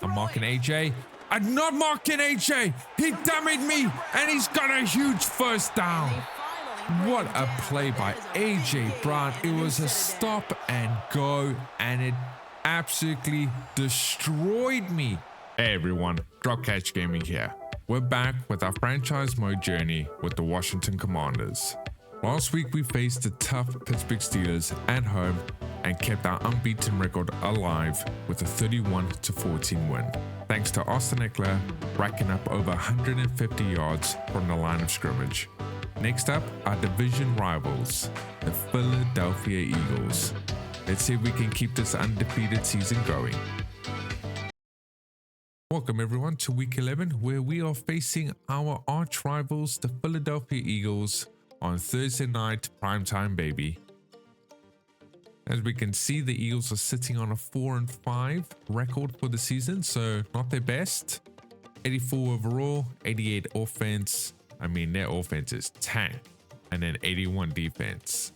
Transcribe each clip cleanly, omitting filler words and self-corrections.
I'm marking AJ. I'm not marking AJ. He damaged me, and he's got a huge first down. What a play by AJ Brown. It was a stop and go, and it absolutely destroyed me. Hey everyone, Drop Catch Gaming here. We're back with our franchise mode journey with the Washington Commanders. Last week we faced the tough Pittsburgh Steelers at home and kept our unbeaten record alive with a 31-14 win, thanks to Austin Eckler racking up over 150 yards from the line of scrimmage. Next up, our division rivals, the Philadelphia Eagles. Let's see if we can keep this undefeated season going. Welcome everyone to week 11, where we are facing our arch rivals, the Philadelphia Eagles, on Thursday night primetime, baby. As we can see, the Eagles are sitting on a 4-5 record for the season, so not their best. 84 overall, 88 offense. I mean, their offense is tank, and then 81 defense.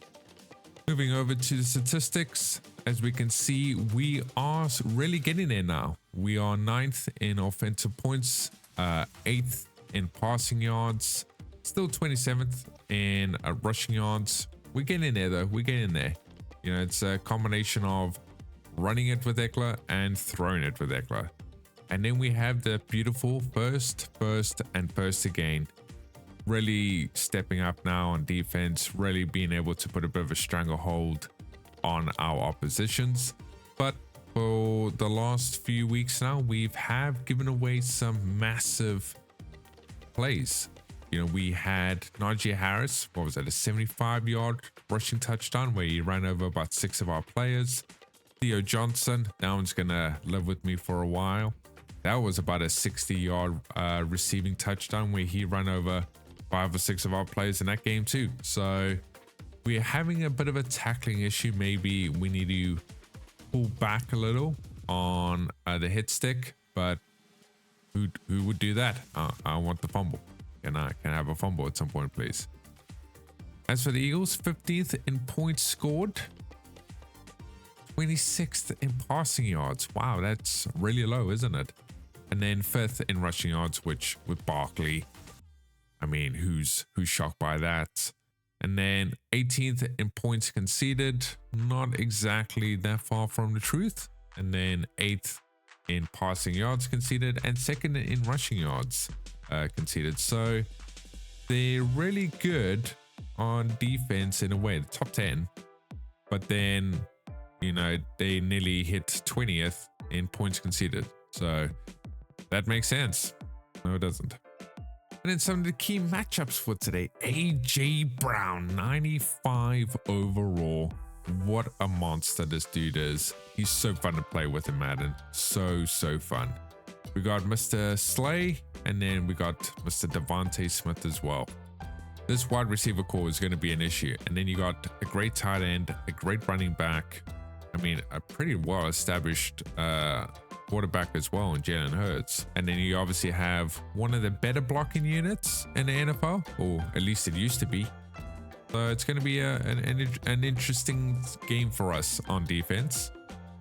Moving over to the statistics, as we can see, we are really getting there now. We are 9th in offensive points, 8th in passing yards, still 27th in rushing yards. We're getting there though, we're getting there. You know, it's a combination of running it with Eckler and throwing it with Eckler. And then we have the beautiful first again. Really stepping up now on defense, really being able to put a bit of a stranglehold on our oppositions. But for the last few weeks now, we have given away some massive plays. You know, we had Najee Harris, what was that, a 75-yard rushing touchdown where he ran over about 6 of our players. Theo Johnson, that one's gonna live with me for a while. That was about a 60-yard receiving touchdown where he ran over 5 or 6 of our players in that game too. So we're having a bit of a tackling issue. Maybe we need to pull back a little on the hit stick, but who would do that? I want the fumble. Can I have a fumble at some point, please? As for the Eagles, 15th in points scored, 26th in passing yards. Wow, that's really low, isn't it? And then 5th in rushing yards, which with Barkley, I mean, who's shocked by that? And then 18th in points conceded, not exactly that far from the truth. And then 8th in passing yards conceded, and 2nd in rushing yards conceded. So they're really good on defense in a way, the top 10, but then, you know, they nearly hit 20th in points conceded. So that makes sense. No, it doesn't. And then some of the key matchups for today. AJ Brown, 95 overall. What a monster this dude is. He's so fun to play with in Madden. So fun. We got Mr. Slay, and then we got Mr. Devontae Smith as well. This wide receiver core is going to be an issue. And then you got a great tight end, a great running back. I mean, a pretty well-established quarterback as well in Jalen Hurts. And then you obviously have one of the better blocking units in the NFL, or at least it used to be. So it's going to be an interesting game for us on defense.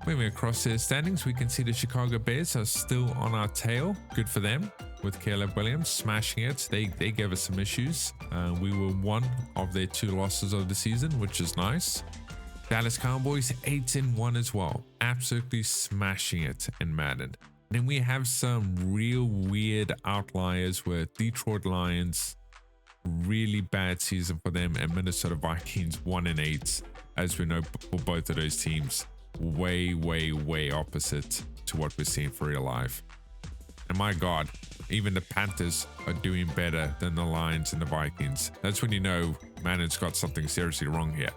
Moving across the standings, we can see the Chicago Bears are still on our tail. Good for them with Caleb Williams smashing it. They gave us some issues. We were one of their 2 losses of the season, which is nice. Dallas Cowboys 8-1 as well. Absolutely smashing it in Madden. Then we have some real weird outliers with Detroit Lions, really bad season for them, and Minnesota Vikings 1-8. As we know, for both of those teams, way opposite to what we're seeing for real life. And my God, even the Panthers are doing better than the Lions and the Vikings. That's when you know Madden's got something seriously wrong here.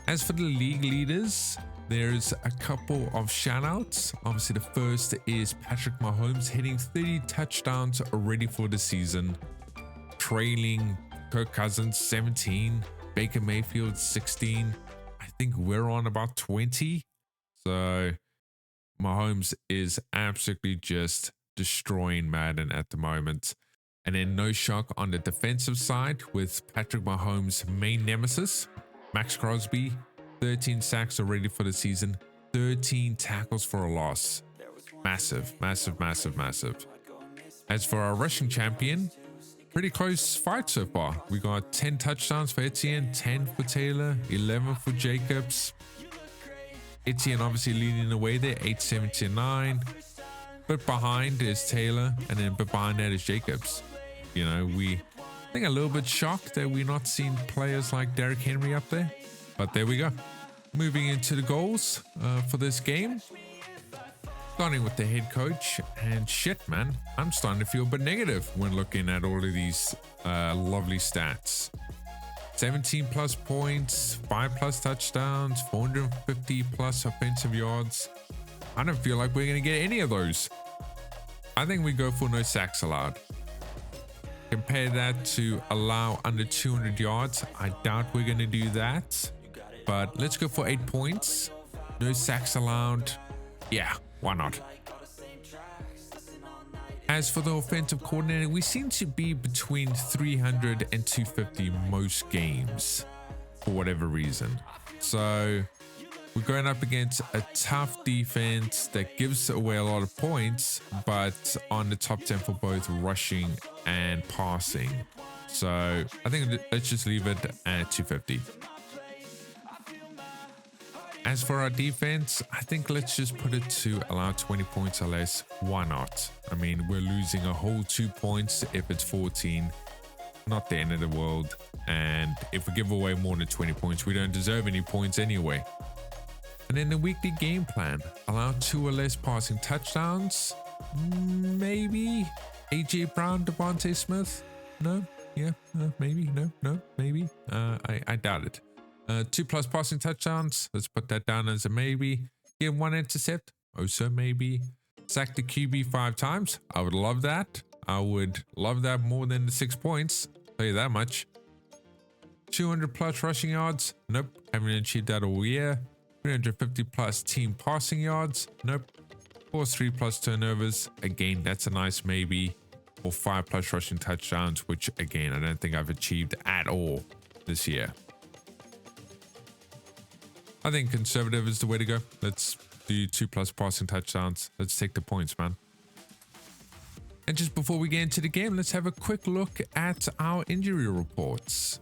As for the league leaders, there's a couple of shout-outs. Obviously, the first is Patrick Mahomes hitting 30 touchdowns already for the season, trailing Kirk Cousins 17, Baker Mayfield 16. I think we're on about 20. So Mahomes is absolutely just destroying Madden at the moment. And then no shock on the defensive side with Patrick Mahomes' main nemesis, Max Crosby, 13 sacks already for the season, 13 tackles for a loss. Massive, massive, massive, massive. As for our rushing champion, pretty close fight so far. We got 10 touchdowns for Etienne, 10 for Taylor, 11 for Jacobs. Etienne obviously leading the way there, 879. But behind is Taylor, and then behind that is Jacobs. You know, I think a little bit shocked that we're not seeing players like Derrick Henry up there. But there we go. Moving into the goals for this game. Starting with the head coach, and shit, man, I'm starting to feel a bit negative when looking at all of these lovely stats. 17 plus points, 5 plus touchdowns, 450 plus offensive yards. I don't feel like we're going to get any of those. I think we go for no sacks allowed. Compare that to allow under 200 yards. I doubt we're going to do that. But let's go for 8 points. No sacks allowed. Yeah, why not? As for the offensive coordinator, we seem to be between 300 and 250 most games for whatever reason. So we're going up against a tough defense that gives away a lot of points, but on the top 10 for both rushing and passing. So I think let's just leave it at 250. As for our defense, I think let's just put it to allow 20 points or less. Why not? I mean, we're losing a whole 2 points if it's 14. Not the end of the world. And if we give away more than 20 points, we don't deserve any points anyway. And then the weekly game plan. Allow 2 or less passing touchdowns. Maybe. AJ Brown, Devontae Smith? No? Yeah? Maybe? No? Maybe? I doubt it. 2 plus passing touchdowns. Let's put that down as a maybe. Get 1 intercept. Also maybe. Sack the QB 5 times. I would love that. I would love that more than the 6 points. Tell you that much. 200 plus rushing yards. Nope. Haven't achieved that all year. 350 plus team passing yards. Nope. Force 3 plus turnovers. Again, that's a nice maybe. Or 5 plus rushing touchdowns, which again, I don't think I've achieved at all this year. I think conservative is the way to go. Let's do 2 plus passing touchdowns. Let's take the points, man. And just before we get into the game, let's have a quick look at our injury reports.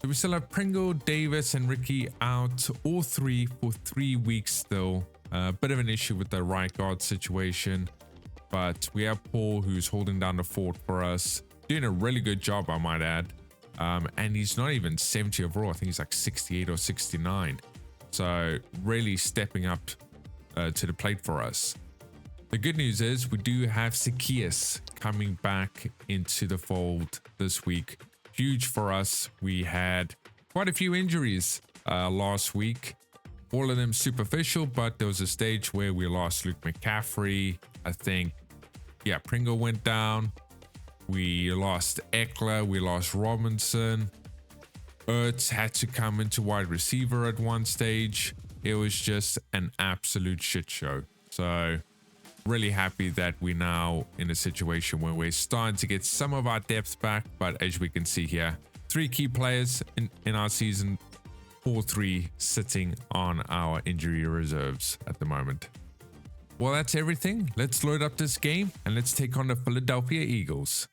So we still have Pringle, Davis, and Ricky out, all 3 for 3 weeks still. A bit of an issue with the right guard situation. But we have Paul, who's holding down the fort for us. Doing a really good job, I might add. And he's not even 70 overall. I think he's like 68 or 69. So really stepping up to the plate for us. The good news is we do have Zacchaeus coming back into the fold this week. Huge for us. We had quite a few injuries last week. All of them superficial, but there was a stage where we lost Luke McCaffrey. I think, yeah, Pringle went down. We lost Eckler. We lost Robinson. Ertz had to come into wide receiver at one stage. It was just an absolute shit show. So really happy that we're now in a situation where we're starting to get some of our depth back. But as we can see here, 3 key players in our season, all 3 sitting on our injury reserves at the moment. Well, that's everything. Let's load up this game and let's take on the Philadelphia Eagles.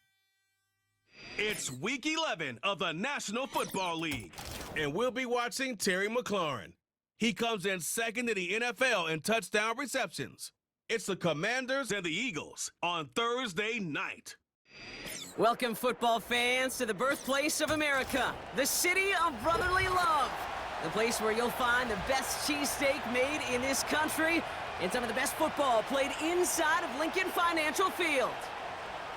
It's week 11 of the National Football League, and we'll be watching Terry McLaurin. He comes in second in the NFL in touchdown receptions. It's the Commanders and the Eagles on Thursday night. Welcome, football fans, to the birthplace of America, the city of brotherly love. The place where you'll find the best cheesesteak made in this country and some of the best football played inside of Lincoln Financial Field.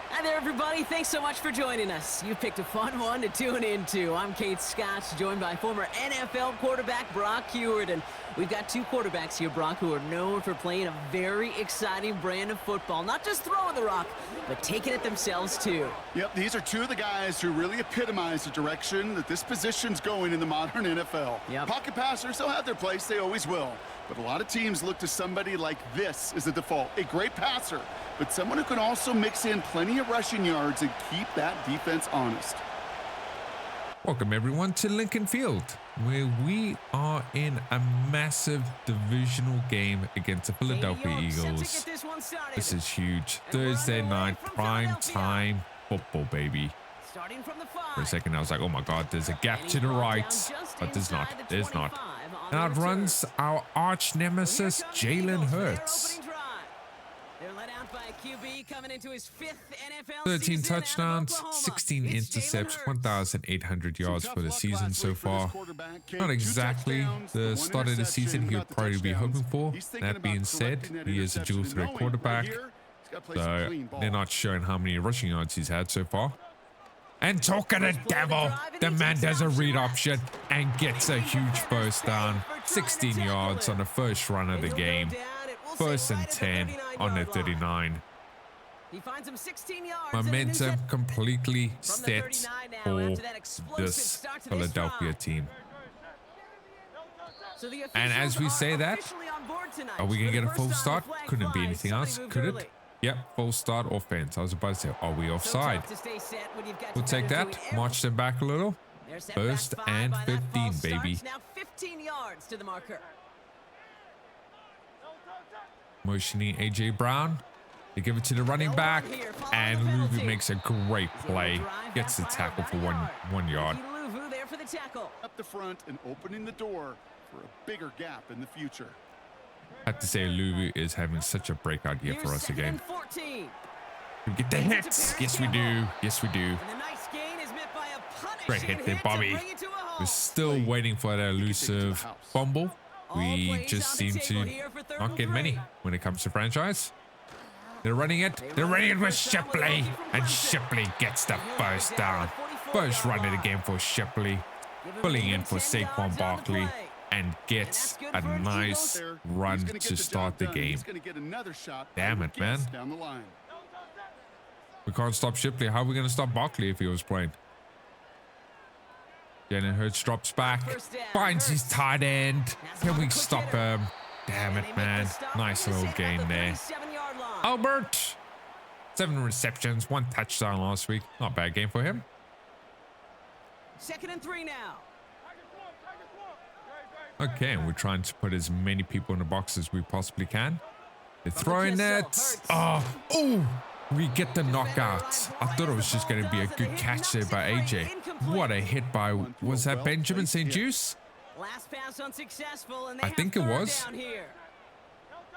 Hi there, everybody. Thanks so much for joining us. You picked a fun one to tune into. I'm Kate Scott, joined by former NFL quarterback Brock Huard. And we've got 2 quarterbacks here, Brock, who are known for playing a very exciting brand of football. Not just throwing the rock, but taking it themselves, too. Yep, these are 2 of the guys who really epitomize the direction that this position's going in the modern NFL. Yep. Pocket passers, they'll have their place. They always will. But a lot of teams look to somebody like this as the default. A great passer, but someone who can also mix in plenty of rushing yards and keep that defense honest. Welcome everyone to Lincoln Field. where we are in a massive divisional game against the Philadelphia Eagles. This is huge. Thursday night, prime time football, baby. For a second, I was like, oh my God, there's a gap to the right. But there's not. There's not. And out runs our arch nemesis, Jalen Hurts. 13 touchdowns, 16 intercepts, 1,800 yards for the season so far. Not exactly the start of the season he would probably be hoping for. That being said, he is a dual threat quarterback, so they're not showing how many rushing yards he's had so far. And talk of the devil, the man does a read option and gets a huge first down. 16 yards on the first run of the game. First and 10 on the 39. Momentum completely set for this Philadelphia team. And as we say that, are we going to get a full start? Couldn't be anything else, could it? Yep, full start offense. I was about to say, are we offside? We'll take that, march them back a little. First and 15, baby. Motioning AJ Brown. They give it to the running back, and Luvu makes a great play. Gets the tackle for one yard. Up the front and opening the door for a bigger gap in the future. I have to say, Luvu is having such a breakout year for us again. We get the hits. Yes, we do. Yes, we do. Great hit there, Bobby. We're still waiting for that elusive fumble. We just seem to not get many when it comes to franchise. They're running it. They're running it with Shipley. And Shipley gets the first down. First run of the game for Shipley. Pulling in for Saquon Barkley. And gets a nice run to start the game. Damn it, man. We can't stop Shipley. How are we going to stop Barkley if he was playing? Jalen Hurts drops back. Finds his tight end. Can we stop him? Damn it, man. Nice little gain there. Albert. 7 receptions, 1 touchdown last week. Not a bad game for him. 2nd and 3 now. Okay, and we're trying to put as many people in the box as we possibly can. They're throwing it. Oh, we get the knockout. I thought it was just going to be a good catch there by AJ. What a hit by, was that Benjamin St-Juste? I think it was.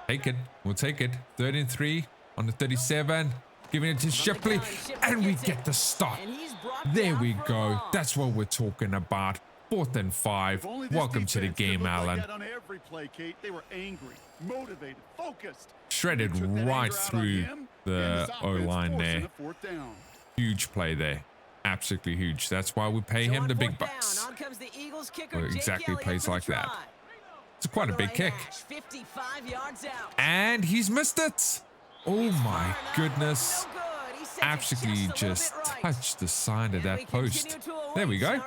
Take it. We'll take it. 3rd and 3 on the 37. Giving it to Shipley. And we get the stop. There we go. That's what we're talking about. 4th and 5. Welcome to the game, Alan. They were angry, motivated, focused. Shredded right through the O-line there. Huge play there. Absolutely huge. That's why we pay him the big bucks. Well, exactly plays like that. It's quite a big kick. And he's missed it. Oh my goodness. Absolutely just touched the side of that post. There we go.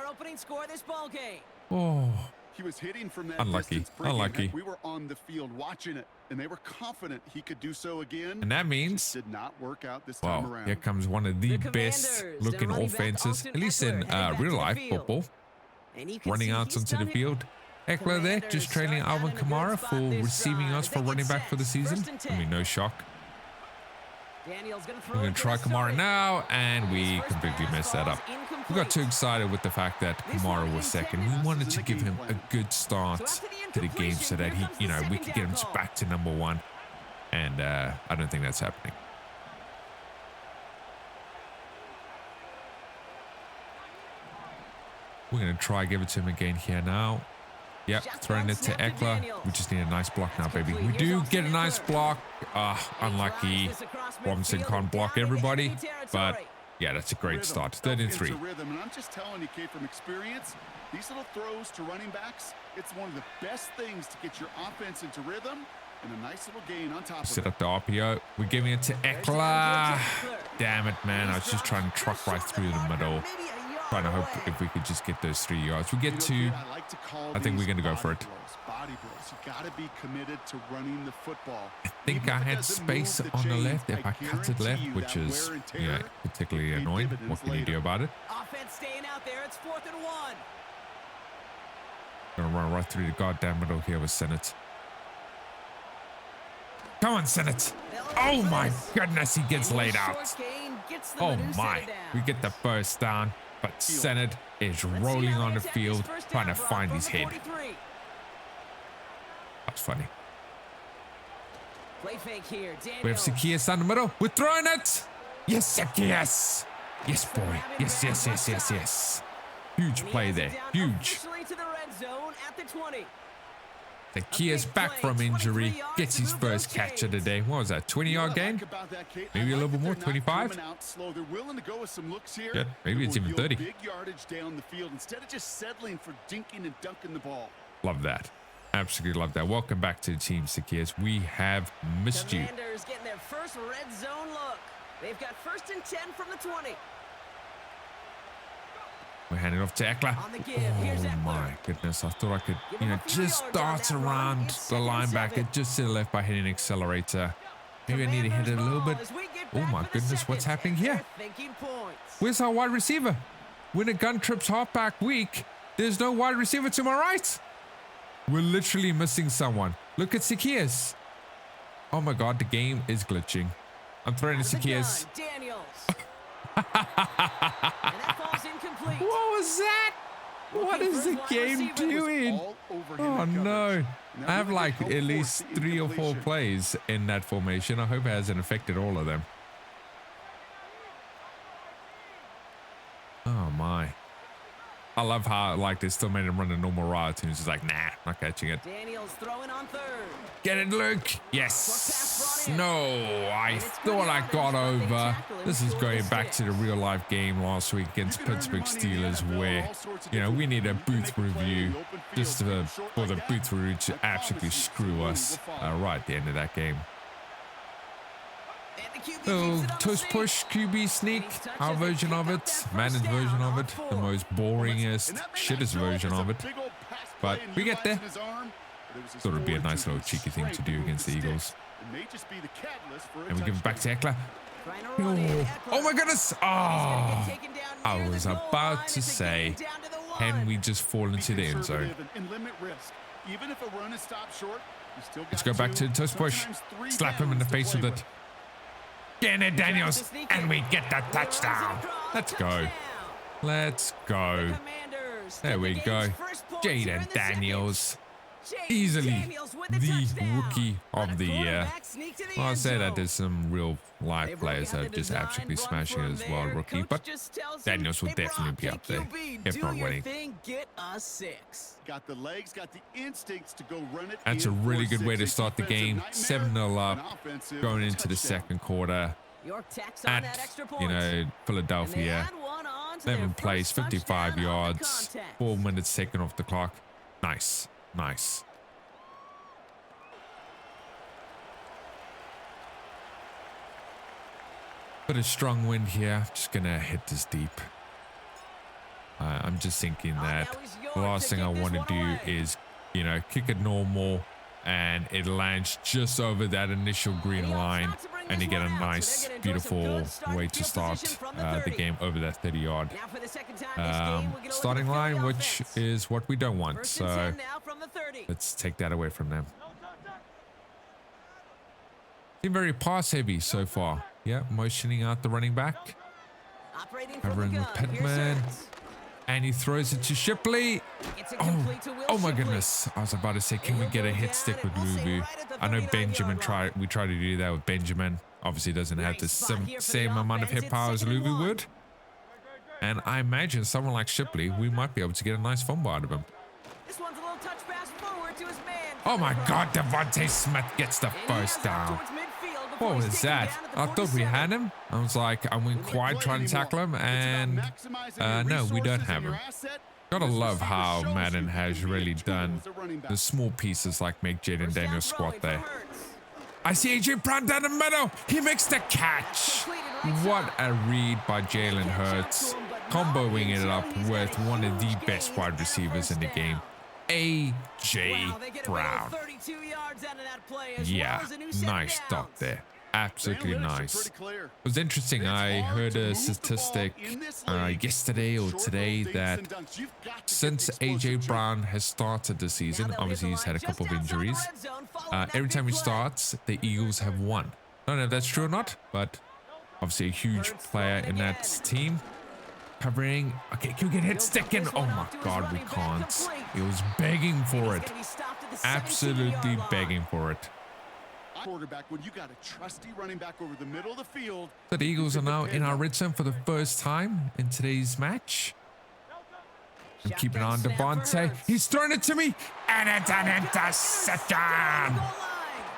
Oh. He was hitting from that unlucky. Unlucky. We were on the field watching it, and they were confident he could do so again. And that means, did not work out this time around. Here comes one of the best looking offenses, at least in real life football. Running out onto the field. Eckler there, just trailing Alvin Kamara for receiving yards for running back for the season. I mean, no shock. We're going to try Kamara now, and we completely messed that up. We got too excited with the fact that Kamara was second. We wanted to give him a good start to the game so that he, we could get him back to number 1. And I don't think that's happening. We're going to try give it to him again here now. Yep, throwing it to Eckler. We just need a nice block now, baby. We do get a nice block. Unlucky. Robinson can't block everybody, but yeah, that's a great start. 3rd and 3. And I'm just telling you, Kate, from experience, these little throws to running backs, it's one of the best things to get your offense into rhythm and a nice little gain on top of it. Set up the RPO. We're giving it to Eckler. Damn it, man. I was just trying to truck right through the middle. Trying to hope if we could just get those 3 yards. We get 2. I think we're going to go for it. Body blows. You got to be committed to running the football. I think I had space on the left if I cut it left, which is particularly annoying. What can you do about it? Offense staying out there. It's 4th and 1. Gonna run right through the goddamn middle here with Sennett. Come on, Sennett. Oh my goodness, he gets laid out. Oh my, we get the first down, but Sennett is rolling on the field trying to find his head. That's funny. We have Zacchaeus down the middle. We're throwing it. Yes, Zacchaeus. Yes, boy. Yes, yes, yes, yes, yes. Huge play there. Huge. Zacchaeus back from injury. Gets his first catch of the day. What was that? 20-yard gain? Maybe a little bit more. 25? Yeah, maybe it's even 30. Big yardage down the field instead of just settling for dinking and dunking the ball. Love that. Absolutely love that. Welcome back to the team, Zacchaeus. We have missed you. Commanders getting their first red zone look. They've got 1st and 10 from the 20. We're handing off to Eckler. Oh my goodness. I thought I could, just dart around the linebacker just to the left by hitting accelerator. Maybe I need to hit it a little bit. Oh my goodness. What's happening here? Where's our wide receiver? When a gun trips halfback weak, there's no wide receiver to my right. We're literally missing someone. Look at Zacchaeus. Oh my God, the game is glitching. I'm throwing to Zacchaeus. What was that? What is the game doing? Oh no. I have like at least 3 or 4 plays in that formation. I hope it hasn't affected all of them. Oh my. I love how they still made him run a normal route and he's just like, nah, not catching it. Daniels throwing on 3rd. Get it, Luke. Yes. No, I thought I got over. This is going back to the real life game last week against Pittsburgh Steelers where, we need a booth review just for the booth review to absolutely screw us right at the end of that game. Oh, toast push, QB sneak, our version of it, Madden's version of it, the most boringest, shittest version of it. But we get there. Thought it would be a nice little cheeky thing to do against the Eagles. And we give it back to Eckler. Oh my goodness! Oh, I was about to say, can we just fall into the end zone? Let's go back to the toast push. Slap him in the face with it. Get it, Daniels, and we get the touchdown. Let's go. Let's go. There we go. Jaden Daniels. Easily the rookie of the year. Well, I'll say that there's some real live players that are just absolutely smashing it as well, rookie. But Daniels will definitely be up there, if not winning. Got the legs, got the instincts to go run it. That's a really good way to start the game. 7-0 up, going into the second quarter. At, Philadelphia. 11 plays, 55 yards, 4 minutes taken off the clock. Nice. Nice. But a strong wind here. Just gonna hit this deep. I'm just thinking that the last thing I want to do is, kick it normal and it lands just over that initial green line and you get a nice, beautiful way to start the game over that 30-yard starting line, which is what we don't want. So let's take that away from them. Been very pass heavy so far. Yeah, motioning out the running back. Covering with Pittman. And he throws it to Shipley. Oh my goodness. I was about to say, can we get a hit stick with Luvu? I know Benjamin we tried to do that with Benjamin. Obviously doesn't have the same amount of hit power as Luvu would. And I imagine someone like Shipley, we might be able to get a nice fumble out of him. Oh my God, Devontae Smith gets the first down. What was that? I thought we had him. I was like, I went quiet trying to tackle him, and no, we don't have him. Gotta love how Madden has really done the small pieces like make Jaden Daniels squat there. I see AJ Brown down the middle. He makes the catch. What a read by Jalen Hurts, comboing it up with one of the best wide receivers in the game, AJ Brown. Yeah, nice stop there. Absolutely The analytics are nice. pretty clear. It was interesting. It's I hard heard to a move the ball statistic in this league. yesterday or Short today little that dinks and dunks. You've got to get the since explosive AJ juke. Brown has started the season, obviously he's had a couple of injuries. Every time he starts, the Eagles have won. I don't know if that's true or not, but obviously a huge player in that team. Covering. Okay, can we get hit sticking? Oh my God, we can't. He was begging for it. Absolutely begging for it. Quarterback when you got a trusty running back over the middle of the field. So the Eagles are now in our red zone for the first time in today's match. I'm keeping on Devontae. He's throwing it to me, and it's an interception.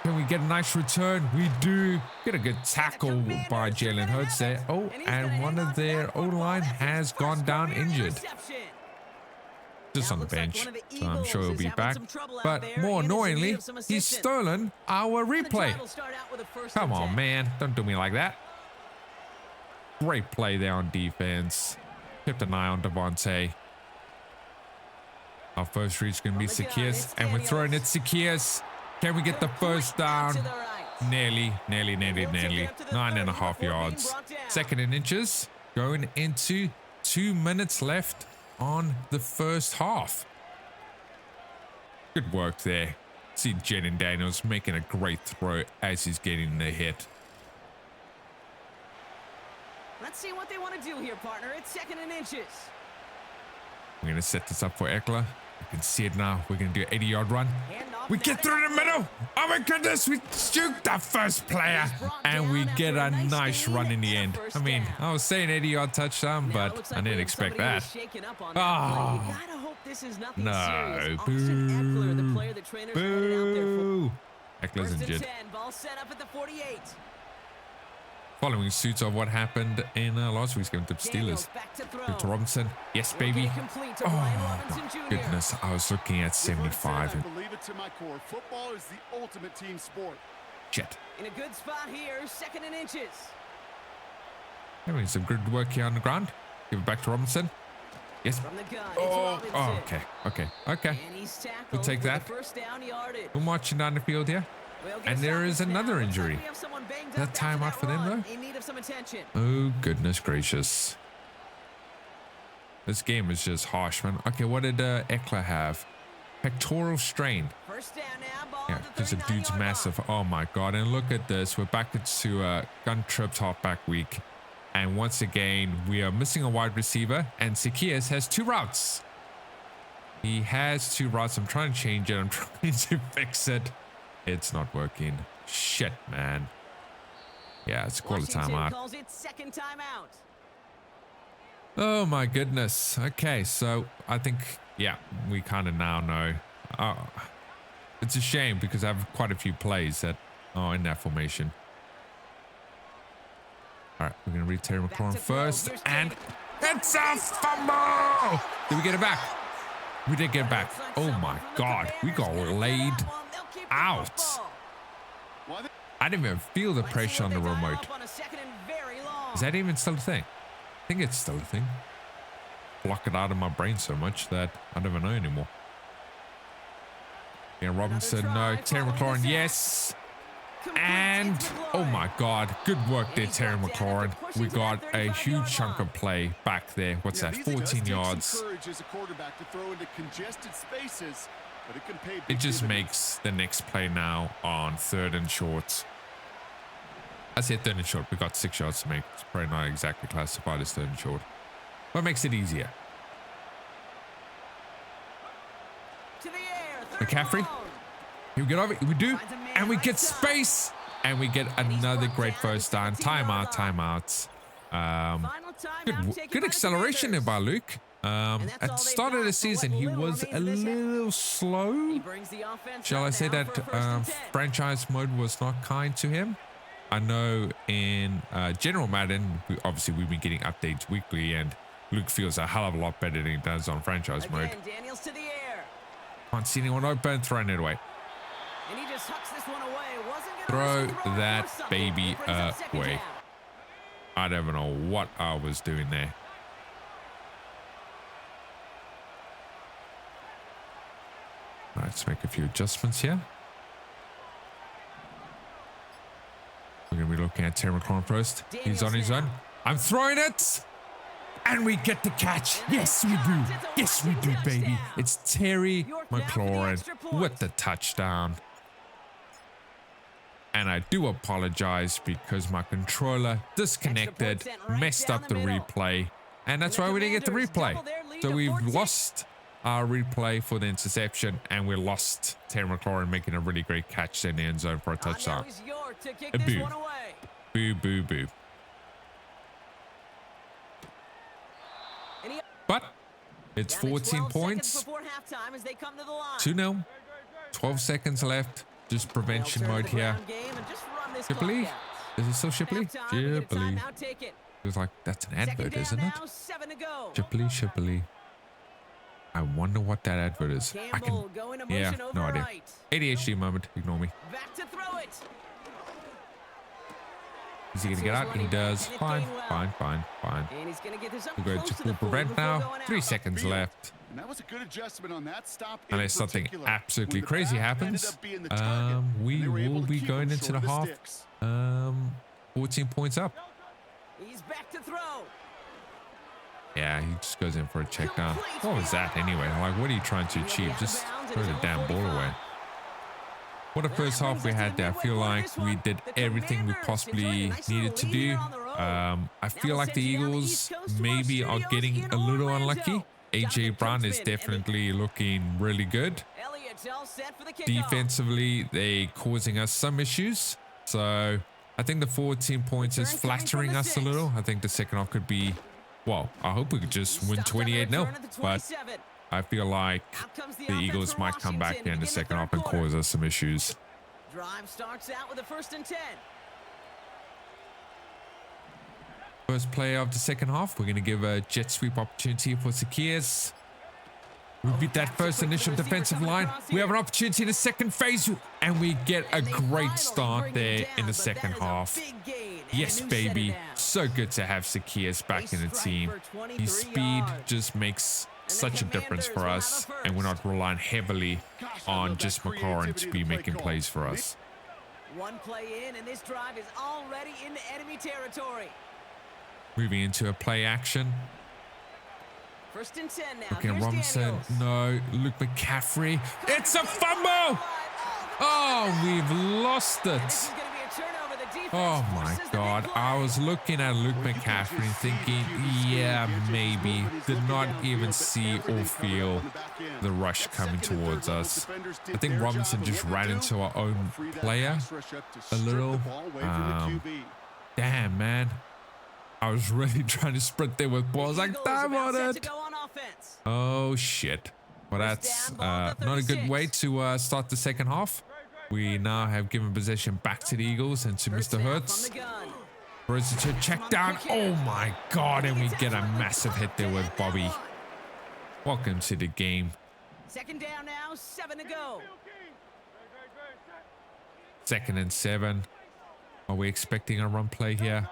Can we get a nice return? We do. Get a good tackle by Jalen Hurts there. Oh, and one of their O-line has gone down injured. Just on the bench, so I'm sure he'll be back. But more annoyingly, he's stolen our replay. Come on, man. Don't do me like that. Great play there on defense. Kept an eye on Devontae. Our first reach is going to be Zacchaeus, and we're throwing it Zacchaeus. Can we get the first down? Nearly. 9.5 yards. Second and inches. Going into 2 minutes left on the first half. Good work there. See Jaden Daniels making a great throw as he's getting the hit. Let's see what they want to do here, partner. It's 2nd and inches. We're going to set this up for Eckler. You can see it now. We're going to do an 80-yard run. We get through the middle. Oh my goodness. We juke the first player. And we get a nice run in the end. I mean, I was saying 80-yard touchdown, but I didn't expect that. Oh. No. Boo. Boo. Eckler's injured. Ball set up at the 48. Following suit of what happened in last week's game to the Steelers. To Robinson. Yes, baby. Oh, my goodness. I was looking at 75. I believe it to my core. Football is the ultimate team sport. Shit. In a good spot here, 2nd and inches. Having some good work here on the ground. Give it back to Robinson. Yes. From the gun, Oh, okay. And he's tackled We'll take that. for the first down yardage. We're marching down the field here. And there is another injury. That timeout for them, though? In need of some attention. Oh, goodness gracious. This game is just harsh, man. Okay, what did Eckler have? Pectoral strain. First down now, ball Yeah, at the because the 39 dude's yard massive. line. Oh, my God. And look at this. We're back into gun trips halfback week. And once again, we are missing a wide receiver. And Zacchaeus has 2 routes. He has 2 routes. I'm trying to change it. I'm trying to fix it. It's not working. Shit, man. Yeah, it's called a timeout. Calls it 2nd timeout. Oh my goodness. Okay, so I think, yeah, we kind of now know. It's a shame because I have quite a few plays that are in that formation. All right, we're going to read Terry McLaurin first. And it's a fumble! Did we get it back? We did get it back. Oh my God. We got laid out. I didn't even feel the pressure on the remote. Is that even still a thing? I think it's still a thing. Block it out of my brain so much that I don't even know anymore. Yeah, Robinson, no. Terry McLaurin, yes. And, oh my God, good work there, Terry McLaurin. We got a huge chunk of play back there. What's that, 14 yards? It just makes the next play now on 3rd and short. I said 3rd and short. We got 6 yards to make. It's probably not exactly classified as 3rd and short. But it makes it easier. McCaffrey. Here we get over. We do. And we get space. And we get another great first down. Timeout. Good acceleration there by Luke. At the start of the season, he was a little slow. Shall I say that franchise mode was not kind to him? I know in General Madden, we've been getting updates weekly, and Luke feels a hell of a lot better than he does on franchise mode. Can't see anyone open, throwing it away. Throw that baby away. I don't even know what I was doing there. All right, let's make a few adjustments here. We're going to we're looking at Terry McLaurin first. He's on his own. I'm throwing it. And we get the catch. Yes, we do. Yes, we do, baby. It's Terry McLaurin with the touchdown. And I do apologize because my controller disconnected, messed up the replay. And that's why we didn't get the replay. So we've lost our replay for the interception, and we lost Terry McLaurin making a really great catch in the end zone for a touchdown. A boo. Boo, boo, boo. But it's 14 points. 2-0. 12 seconds left. Just prevention mode here. Shipley? Is it still Shipley? Shipley. It's like, that's an advert, isn't it? Shipley, Shipley. I wonder what that advert is. I can, yeah, no idea. ADHD moment. Ignore me. Is he going to get out? He does. Fine, fine, fine, fine. We'll go to full prevent now. 3 seconds left. And that was a good adjustment on that stop. Unless something absolutely crazy happens, we will be going into the half. 14 points up. He's back to throw. Yeah, he just goes in for a check down. What was that anyway? Like, what are you trying to achieve? Just throw the damn ball away. What a first half we had there. I feel like we did everything we possibly needed to do. I feel like the Eagles maybe are getting a little unlucky. AJ Brown is definitely looking really good. Defensively, they're causing us some issues. So I think the 14 points is flattering us a little. I think the second half could be, well, I hope we could just win 28-0. But I feel like the Eagles might come back here in the second half and cause us some issues. Drive starts out with a 1st and 10. First play of the second half, we're going to give a jet sweep opportunity for Zacchaeus. We beat that first initial defensive line. We have an opportunity in the second phase, and we get a great start there in the second half. Yes, baby. So good to have Zacchaeus back in the team. His speed just makes such a difference for us, and we're not relying heavily on just McLaurin to be making plays for us. One play in, and this drive is already into enemy territory. Moving into a play action. 1st and 10 now. Okay, Robinson. No. Luke McCaffrey. It's a fumble! Oh, we've lost it. Oh my God. I was looking at Luke McCaffrey thinking, yeah, maybe. Did not even see or feel the rush coming towards us. I think Robinson just ran into our own player a little. Damn, man. I was really trying to sprint there with balls. Like, damn on it. Oh, shit. Well, that's not a good way to start the second half. We now have given possession back to the Eagles and to Mr. Hurts. Throws it to a check down. Oh, my God. And we get a massive hit there with Bobby. Welcome to the game. 2nd down now, 7 to go. 2nd and 7. Are we expecting a run play here?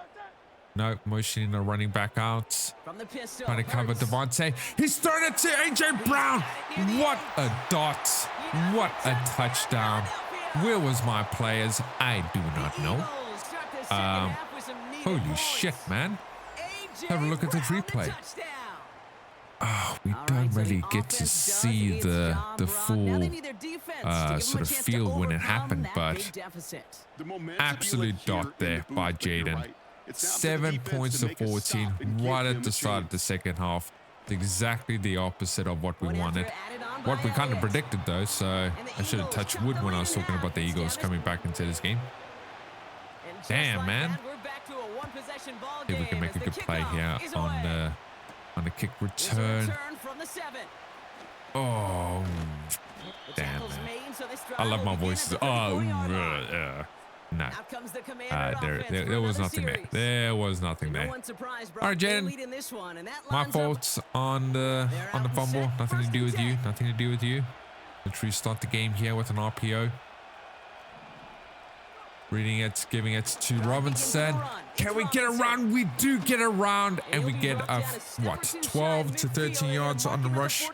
No, motioning the running back out. Trying to cover Devontae. He's thrown it to AJ Brown. What a dot. What a touchdown. Where was my players? I do not know. Holy shit, man. Have a look at this replay. Oh, we don't really get to see the full sort of feel when it happened, but absolute dot there by Jaden. 7 points to 14 right at the start of the second half. It's exactly the opposite of what we wanted. What we kind of predicted though, so I should have touched wood when I was talking about the Eagles coming back into this game. Damn, man. See if we can make a good play here on the kick return. Oh, damn, man. I love my voices. Oh, no. There was nothing there. There was nothing there. All right, Jaden. My fault on the fumble. Nothing to do with you. Nothing to do with you. Literally start the game here with an RPO. Reading it, giving it to Robinson. Can we get around? We do get around, and we get a, what, 12 to 13 yards on the rush.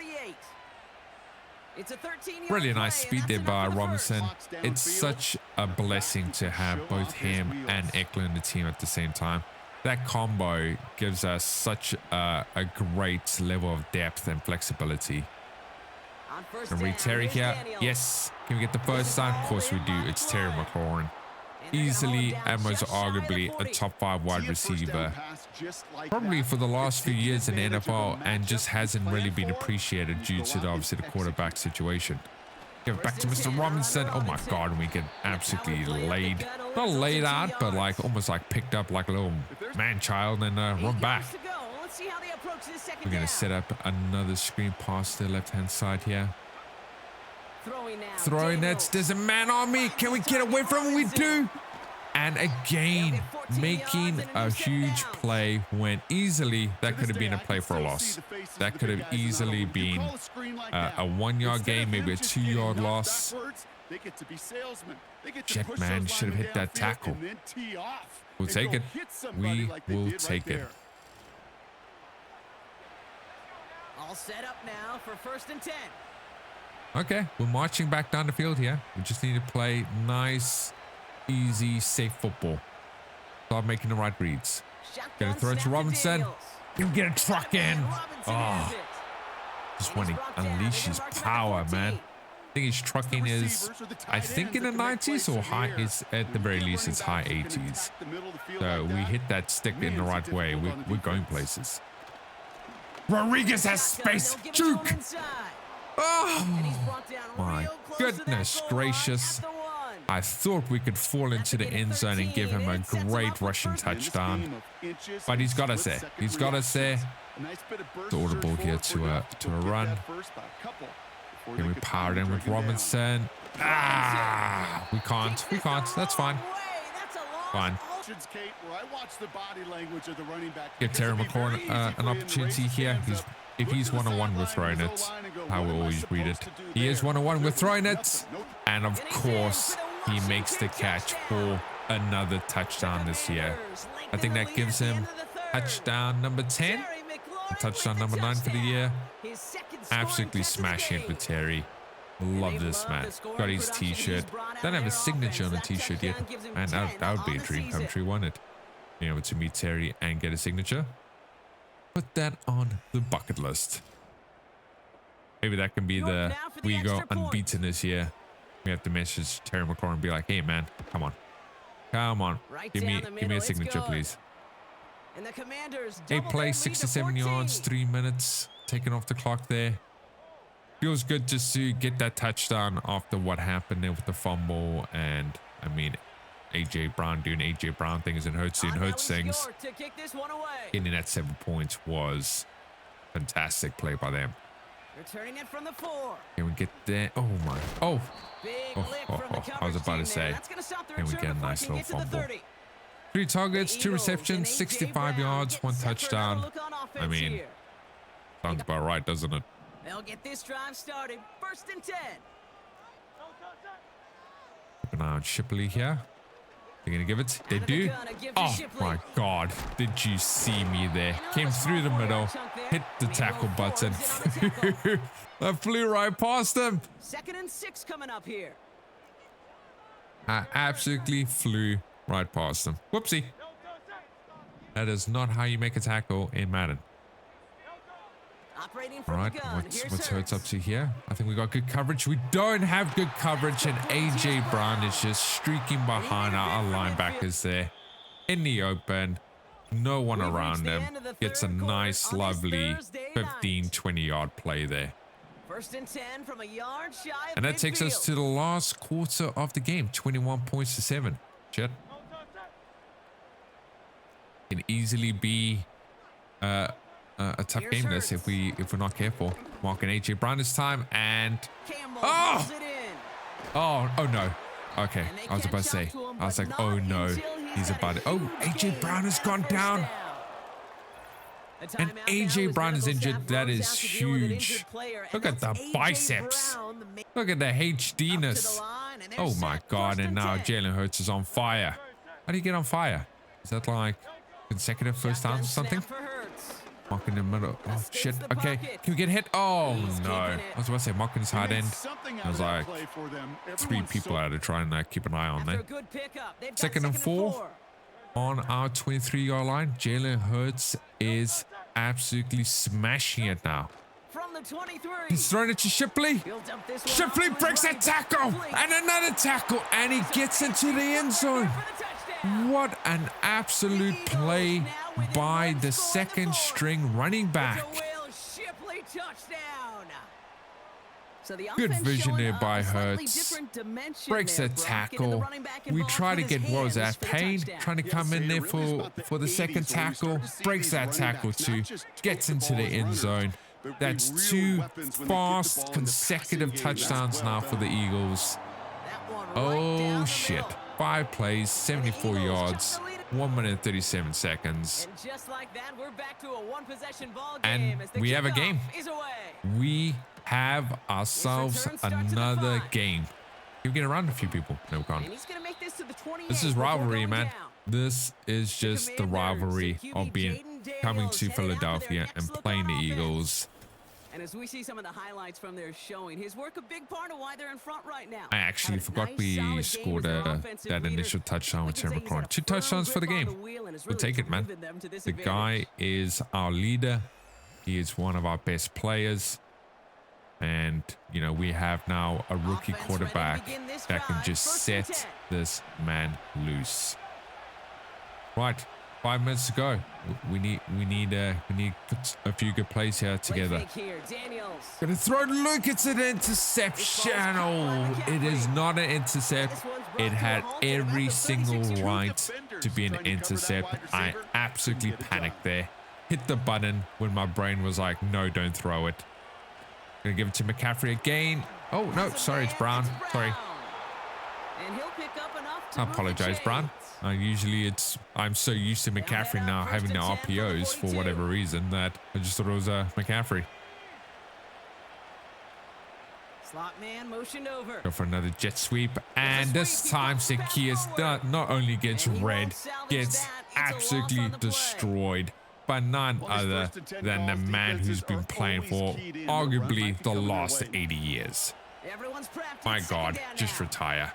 It's a 13-yard Really play, nice and speed that's there enough by for the Robinson. first. It's such a blessing to have both him and Eckler in the team at the same time. That combo gives us such a great level of depth and flexibility. On first And read down, Terry here's here. Daniels. Yes. Can we get the first down? Of course we do. It's Terry McLaurin. Easily and most arguably a top 5 wide receiver. Probably for the last few years in the NFL, and just hasn't really been appreciated due to the, obviously, the quarterback situation. Give it back to Mr. Robinson. Oh my God, and we get absolutely laid. Not laid out, but like almost like picked up like a little man-child and run back. We're going to set up another screen pass to the left-hand side here. Throwing it. There's a man on me. Can we get away from him? We do. And again, making a huge play when easily that could have been a play for a loss. That could have easily been a 1-yard gain, maybe a 2-yard loss. Jetman should have hit that tackle. We'll take it. We will take it. All set up now for 1st and 10. Okay, we're marching back down the field here. We just need to play nice, easy, safe football. Start making the right reads. Gonna throw it to Robinson. You get a truck in. Oh, just want to unleash his power, man. I think his trucking is, I think in the 90s or high, is at the very least it's high 80s. So we hit that stick in the right way. We're going places. Rodriguez has space. Juke. Oh my goodness gracious. I thought we could fall into the end zone and give him a great rushing touchdown. But he's got us there. He's got us there. It's audible here to a run. Can we power it in with Robinson? Ah, we can't. We can't. That's fine. Fine. Give Terry McLaurin an opportunity here. If he's one-on-one, we're throwing it. I will always read it. He is one-on-one, we're throwing it. And of course, he makes the catch for another touchdown this year. I think that gives him touchdown number 10. Touchdown number 9 for the year. Absolutely smashing it with Terry. Love this, man. Got his t-shirt. Don't have a signature on the t-shirt yet. Man, that would be a dream come true, wouldn't it? Being able to meet Terry and get a signature. Put that on the bucket list. Maybe that can be the we go unbeaten this year. We have to message Terry McLaurin and be like, hey man, come on. Come on. Give me a signature, please. 8 plays, 67 yards, 3 minutes. Taken off the clock there. Feels good just to get that touchdown after what happened there with the fumble. And I mean, AJ Brown doing AJ Brown things and Hurts doing Hurts things. Getting that 7 points was fantastic play by them. Returning it from the 4. Can we get there? Oh my. Oh. I was about to say. Can we get a nice little fumble? 3 targets, 2 receptions, 65 yards, 1 touchdown. I mean, sounds about right, doesn't it? They'll get this drive started. 1st and 10. Keep an eye on Shipley here. They're going to give it. They do. Oh, my God. Did you see me there? Came through the middle. Hit the tackle button. I flew right past him. 2nd and 6 coming up here. I absolutely flew right past him. Whoopsie. That is not how you make a tackle in Madden. All right, what's Hurts up to here? I think we got good coverage. We don't have good coverage, and AJ Brown is just streaking behind our linebackers there in the open. No one around him. Gets a nice, lovely 15, 20-yard play there. 1st and 10 from a yard shy of And that takes us midfield. to the last quarter of the game. 21 points to 7. Chet. Can easily be a tough game this if we're not careful. Marking AJ Brown this time, and oh no. Okay, I was about to say. I was like, oh no, he's about to. Oh, AJ Brown has gone down. And AJ Brown is injured. That is huge. Look at the biceps. Look at the HD-ness. Oh my God, and now Jalen Hurts is on fire. How do you get on fire? Is that like consecutive first downs or something? Mock in the middle. Oh, shit. Okay. Can we get hit? Oh, no. I was about to say Mock in his hard end. I was like, 3 people out to try and keep an eye on there. Second and 4 on our 23-yard line. Jalen Hurts is absolutely smashing it now. He's throwing it to Shipley. Shipley breaks a tackle and another tackle, and he gets into the end zone. What an absolute play by the second string running back. Good vision there by Hurts. Breaks a tackle. We try to get, what was that, Payne trying to come in there for the second tackle. Breaks that tackle too. Gets into the end zone. That's 2 fast consecutive touchdowns now for the Eagles. Oh shit. 5 plays, 74 yards, 1 minute and 37 seconds. And just like that, we're back to a one-possession ball And game as the we have a game. kickoff is away. We have ourselves another game. Can we get around a few people? No, we can't. And he's gonna make this to the 28 This is before rivalry, going man. down. This is just the rivalry of coming to Philadelphia and playing the Eagles. And as we see some of the highlights from their showing, his work a big part of why they're in front right now. I actually forgot we scored that initial touchdown with Terry McLaurin. 2 touchdowns for the game. We'll take it, man. The guy is our leader. He is one of our best players. And, you know, we have now a rookie quarterback that can just set this man loose. Right. 5 minutes to go. We need put a few good plays here together. Gonna throw to Luke. It's an interception. Oh, it is not an intercept. It had every single right to be an intercept. I absolutely panicked there. Hit the button when my brain was like, no, don't throw it. Gonna give it to McCaffrey again. Oh no, sorry, it's Brown. Sorry. I apologize, Brown. I'm so used to McCaffrey now having the RPOs for whatever reason that I just thought it was McCaffrey. Slot man motioned over. Go for another jet sweep, and this time Zacchaeus not only gets red, gets absolutely destroyed by none other than the man who's been playing for arguably the last 80 years. My God, just retire.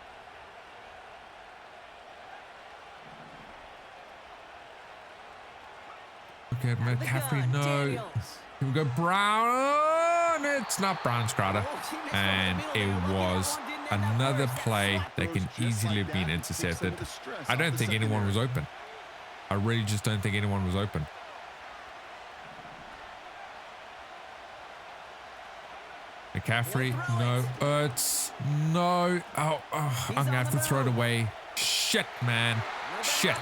Okay, McCaffrey, no. Here we go, Brown. It's not Brown's Crowder. And it was another play that can easily have been intercepted. I don't think anyone was open. I really just don't think anyone was open. McCaffrey, no. Ertz, no. Oh, I'm going to have to throw it away. Shit, man. Shit.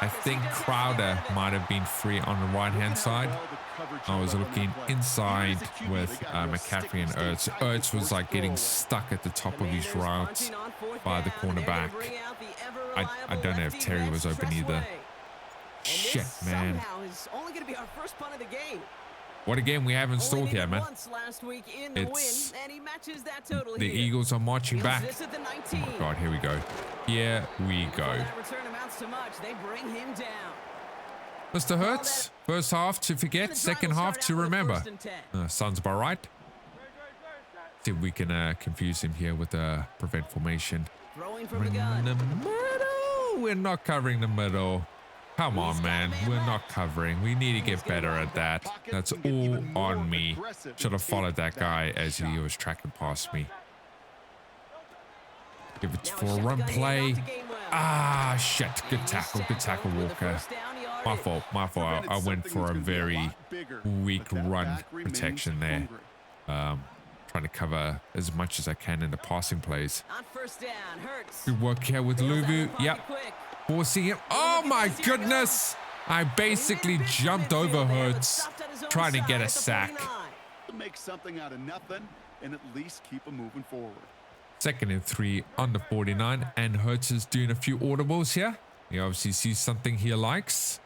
I think Crowder might have been free on the right-hand side. I was looking inside with McCaffrey and Ertz. Ertz was like getting stuck at the top of his route by the cornerback. I don't know if Terry was open either. Shit, man. What a game we have in store here, man. It's the Eagles are marching back. Oh my God, here we go. Here we go. Mr. Hurts, first half to forget, second half to remember. Sounds about right. See if we can confuse him here with a prevent formation. We're in the middle. We're not covering the middle. Come on, man. We're not covering. We need to get better at that. That's all on me. Should have followed that guy as he was tracking past me. Give it for a run play. Ah, shit. Good tackle. Good tackle, Walker. My fault. My fault. I went for a very weak run protection there. Trying to cover as much as I can in the passing plays. Good work here with Luvu. Yep. Forcing him. Oh my goodness. I basically jumped over Hurts trying to get a sack. Make something out of nothing and at least keep them moving forward. 2nd and 3 on the 49, and Hurts is doing a few audibles here. He obviously sees something he likes.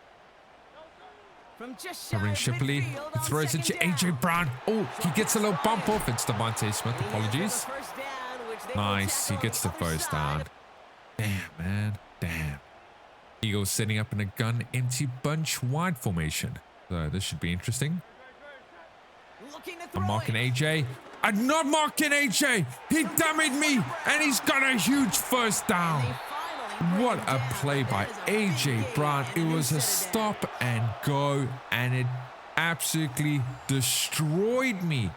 Covering Shipley. He throws it to AJ Brown. Oh, he gets a little bump off. It's Devontae Smith. Apologies. Nice. He gets the first down. Damn, man. Damn. Eagles setting up in a gun empty bunch wide formation. So this should be interesting. Looking to throw I'm marking it. AJ. I'm not marking AJ. He damaged me, and he's got a huge first down. They finally bring What him a down. play by That is a big AJ gain, Brown. and It they was a set it stop and go, and it absolutely destroyed me.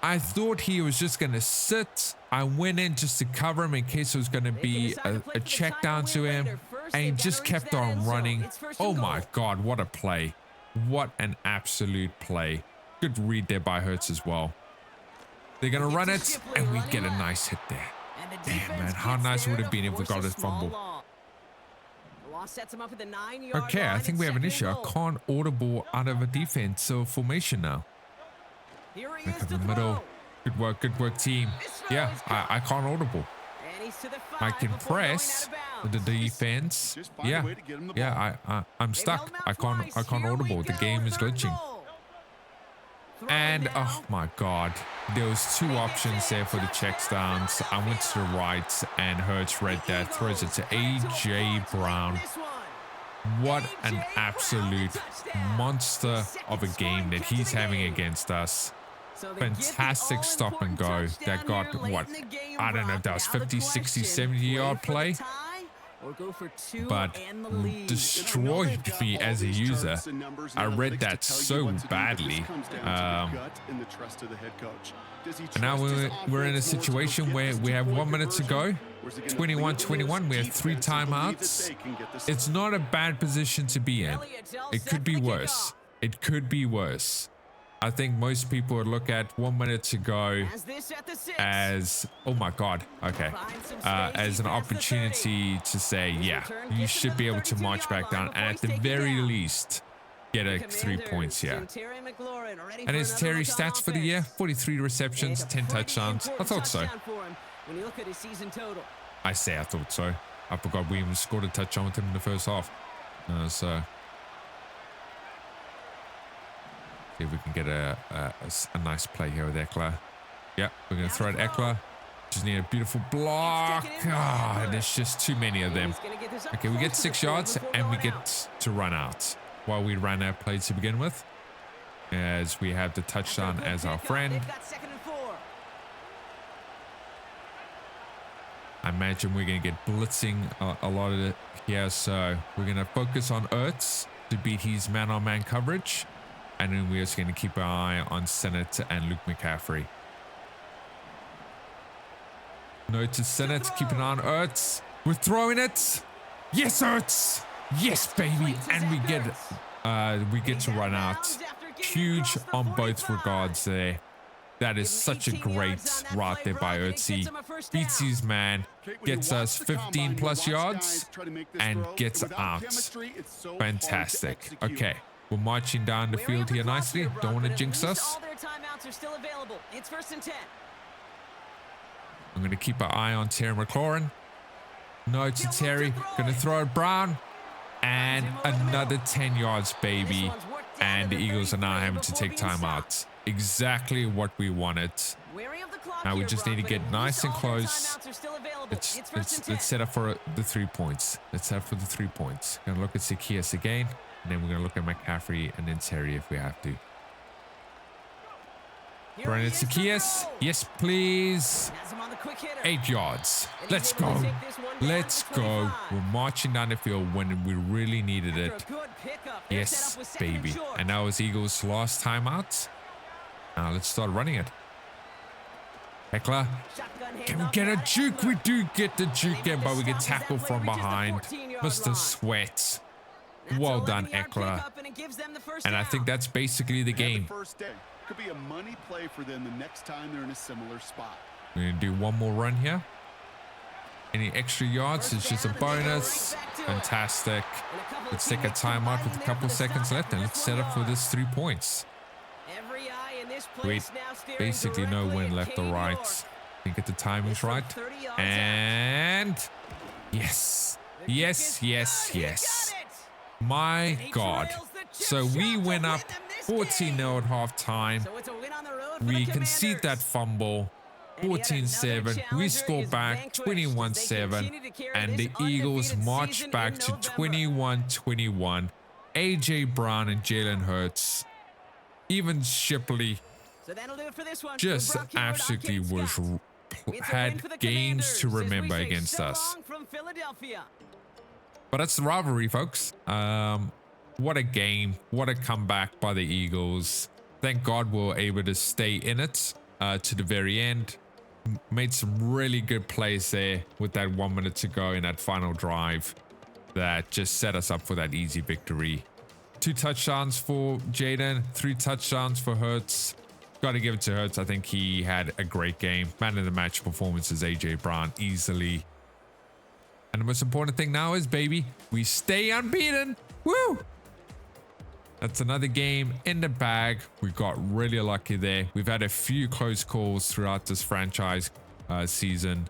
I thought he was just going to sit. I went in just to cover him in case it was going to be a check down to him, and he just kept on running. Oh my God, what a play. What an absolute play. Good read there by Hurts as well. They're going to run it, and we get a nice hit there. And the Damn, defense man, how gets nice there would it have to been if we force got a a small fumble. loss. The loss sets him up at the 9-yard Okay, I line think and we have an second issue. I and goal. can't audible out of a defensive formation now. Here he Back is in to the middle. throw. Good work, team. Yeah, I can't audible. And he's to the 5 I can before going press out of with the bounds. defense. Just find a Yeah, way to get him the yeah, ball. I'm They've stuck. held him I out can't twice. audible. Here we The go. game is Third glitching. goal. Throw And now. oh my God, there was two options there for the checks downs. I went to the right, and Hurts read that, throws it to AJ Brown. This one. What an absolute monster of a game that he's having against us. So they get the Fantastic stop and go all-important that got, touchdown here what, late in the game, I don't know if that was Brock. Now the 50, 60, question, 70 yard for the play, tie or go for two but and the lead. destroyed me as a user. I read that so badly. And now we're in a situation where we have 1 minute to go. 21-21, we have 3 timeouts. It's not a bad position to be in. It could be worse. It could be worse. I think most people would look at 1 minute to go As this at the 6. as, oh my God, okay, as an opportunity to say, yeah, you should be able to march back down and at the very least get a 3 points here. And his Terry stats for the year, 43 receptions, 10 touchdowns. I thought so. When you look at his season total. I say I thought so. I forgot we even scored a touchdown with him in the first half. So see if we can get a nice play here with Eckler. Yeah, we're going to throw at Eckler. Just need a beautiful block. Ah, there's just too many of them. Okay, we get 6 yards and we get to run out. While we ran our play to begin with, as we have the touchdown as our friend. I imagine we're going to get blitzing a lot of it here, so we're going to focus on Ertz to beat his man-on-man coverage, and then we're just going to keep an eye on Sennett and Luke McCaffrey. No to Sennett, keep an eye on Ertz. We're throwing it. Yes, Ertz. Yes, baby, and we get to run out. Huge on both regards there. That is such a great route there by Ertz. Beats his man, gets us 15 plus yards, and gets out. Fantastic. Okay, we're marching down the field here nicely. Don't want to jinx us. I'm going to keep an eye on Terry McLaurin. No to Terry. Going to throw it Brown. And another 10 yards, baby. And the Eagles are now having to take timeouts. Exactly what we wanted. Now we just need to get nice and close. Let's set up for the 3 points. Let's set up for the 3 points. Gonna look at Zacchaeus again. And then we're gonna look at McCaffrey and then Terry if we have to. Throwing it Zacchaeus. Yes, please. 8 yards. Let's go. Let's go. We're marching down the field when we really needed it. Yes, baby. And now it's Eagles' last timeout. Now let's start running it. Eckler. Can we get a juke? We do get the juke in, but we get tackled from behind. Mr. Sweat. Well done, Eckler. And I think that's basically the game. Could be a money play for them the next time they're in a similar spot. We're going to do one more run here. Any extra yards? It's just a bonus. Fantastic. Let's take a timeout with a couple seconds left and let's set up for this 3 points. We basically know when left or right. I think get the timings right. And yes. Yes, yes, yes. My God. So we went up 14-0 at halftime. We concede that fumble. 14-7. We score back 21-7. And the Eagles march back to 21-21. AJ Brown and Jalen Hurts, even Shipley, So that'll do it for this one. just From Brockyard, absolutely I'm Ken was Scott. It's a win had for the games to Commanders as we remember say against so us. long from Philadelphia. But that's the rivalry, folks. What a game. What a comeback by the Eagles. Thank God we were able to stay in it to the very end. Made some really good plays there with that 1 minute to go in that final drive that just set us up for that easy victory. 2 touchdowns for Jaden, 3 touchdowns for Hurts. Got to give it to Hurts. I think he had a great game. Man of the match performance is AJ Brown easily. And the most important thing now is, baby, we stay unbeaten. Woo! That's another game in the bag. We got really lucky there. We've had a few close calls throughout this franchise season.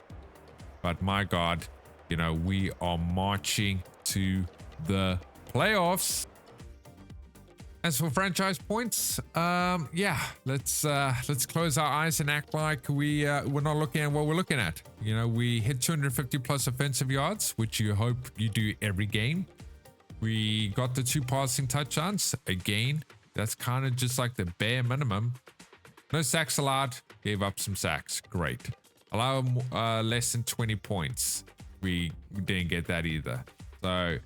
But my God, you know, we are marching to the playoffs. As for franchise points, yeah, let's close our eyes and act like we're not looking at what we're looking at. You know, we hit 250 plus offensive yards, which you hope you do every game. We got the 2 passing touchdowns. Again, that's kind of just like the bare minimum. No sacks allowed. Gave up some sacks. Great. Allow less than 20 points. We didn't get that either. So,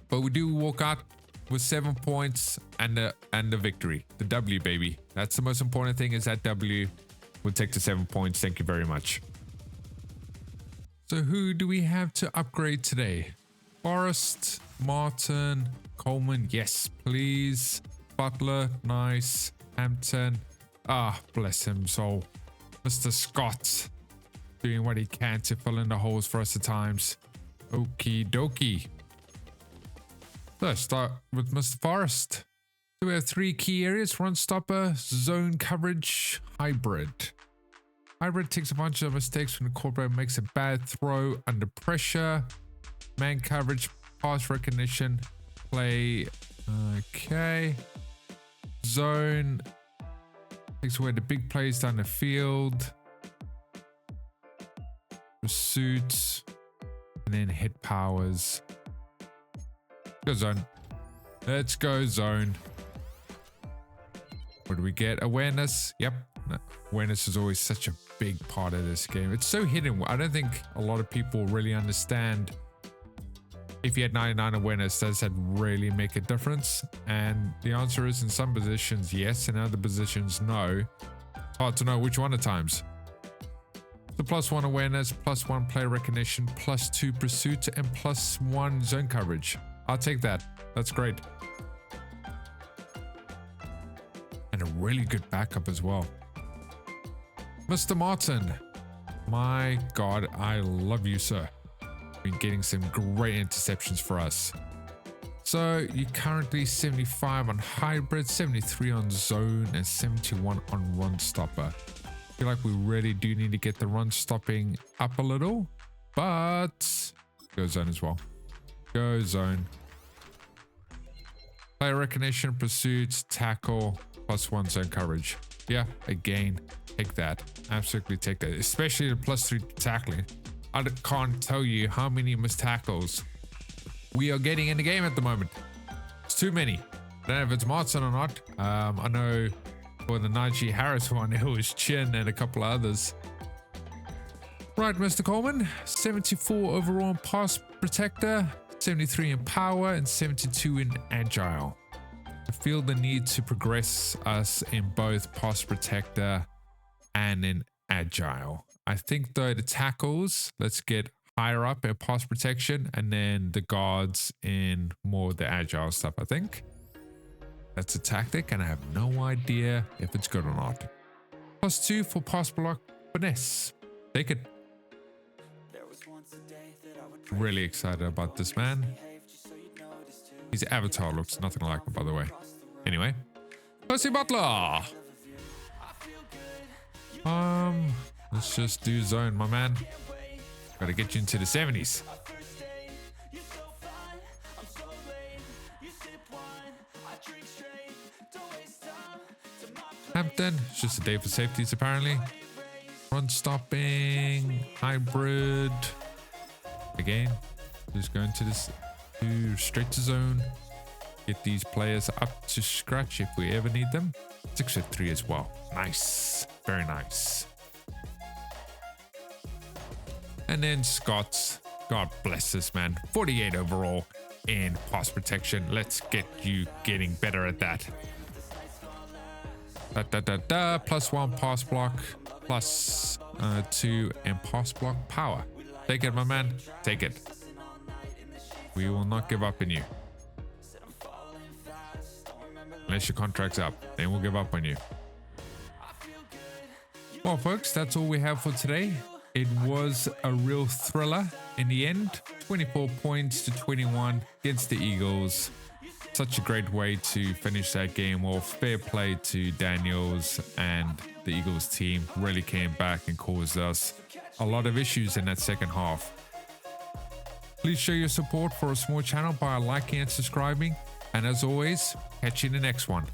but we do walk out with 7 points and the victory. The W, baby. That's the most important thing, is that W. We'll take the 7 points. Thank you very much. So who do we have to upgrade today? Forrest, Martin, Coleman, yes, please. Butler, nice. Hampton, bless him soul. Mr. Scott, doing what he can to fill in the holes for us at times. Okie dokie. So let's start with Mr. Forrest. So we have 3 key areas: run stopper, zone coverage, hybrid. Hybrid takes a bunch of mistakes when the quarterback makes a bad throw under pressure. Man coverage, pass recognition, play. Okay. Zone takes away the big plays down the field. Pursuit. And then hit powers. Go zone. Let's go zone. What do we get? Awareness. Yep. Awareness is always such a big part of this game. It's so hidden. I don't think a lot of people really understand. If you had 99 awareness, does that really make a difference? And the answer is, in some positions, yes. In other positions, no. It's hard to know which one at times. The +1 awareness, +1 play recognition, +2 pursuit, and +1 zone coverage. I'll take that. That's great. And a really good backup as well. Mr. Martin. My God, I love you, sir. Been getting some great interceptions for us. So you're currently 75 on hybrid, 73 on zone, and 71 on run stopper. I feel like we really do need to get the run stopping up a little, but go zone as well. Go zone. Player recognition, pursuits, tackle, +1 zone coverage. Yeah, again, take that. Absolutely take that. Especially the +3 tackling. I can't tell you how many missed tackles we are getting in the game at the moment. It's too many. I don't know if it's Martin or not. I know for the Najee Harris one, it was Chin and a couple of others. Right, Mr. Coleman. 74 overall in pass protector, 73 in power, and 72 in agile. I feel the need to progress us in both pass protector and in agile. I think though the tackles, let's get higher up in pass protection, and then the guards in more of the agile stuff, I think. That's a tactic, and I have no idea if it's good or not. +2 for pass block finesse. Take it. Really excited about this man. His avatar looks nothing like him, by the way. Anyway, Percy Butler. Let's just do zone, my man. Gotta get you into the 70s. Hampton, it's just a day for safeties apparently. Run stopping, hybrid. Again, just going to this, straight to zone. get these players up to scratch if we ever need them. 6'3" as well. Nice. Very nice. And then Scott's, God bless this man, 48 overall in pass protection. Let's get you getting better at that. +1 pass block, +2 in pass block power. Take it, my man. Take it. We will not give up on you. Unless your contract's up, then we'll give up on you. Well, folks, that's all we have for today. It was a real thriller in the end. 24 points to 21 against the Eagles. Such a great way to finish that game off. Fair play to Daniels, and the Eagles team really came back and caused us a lot of issues in that second half. Please show your support for a small channel by liking and subscribing. And as always, catch you in the next one.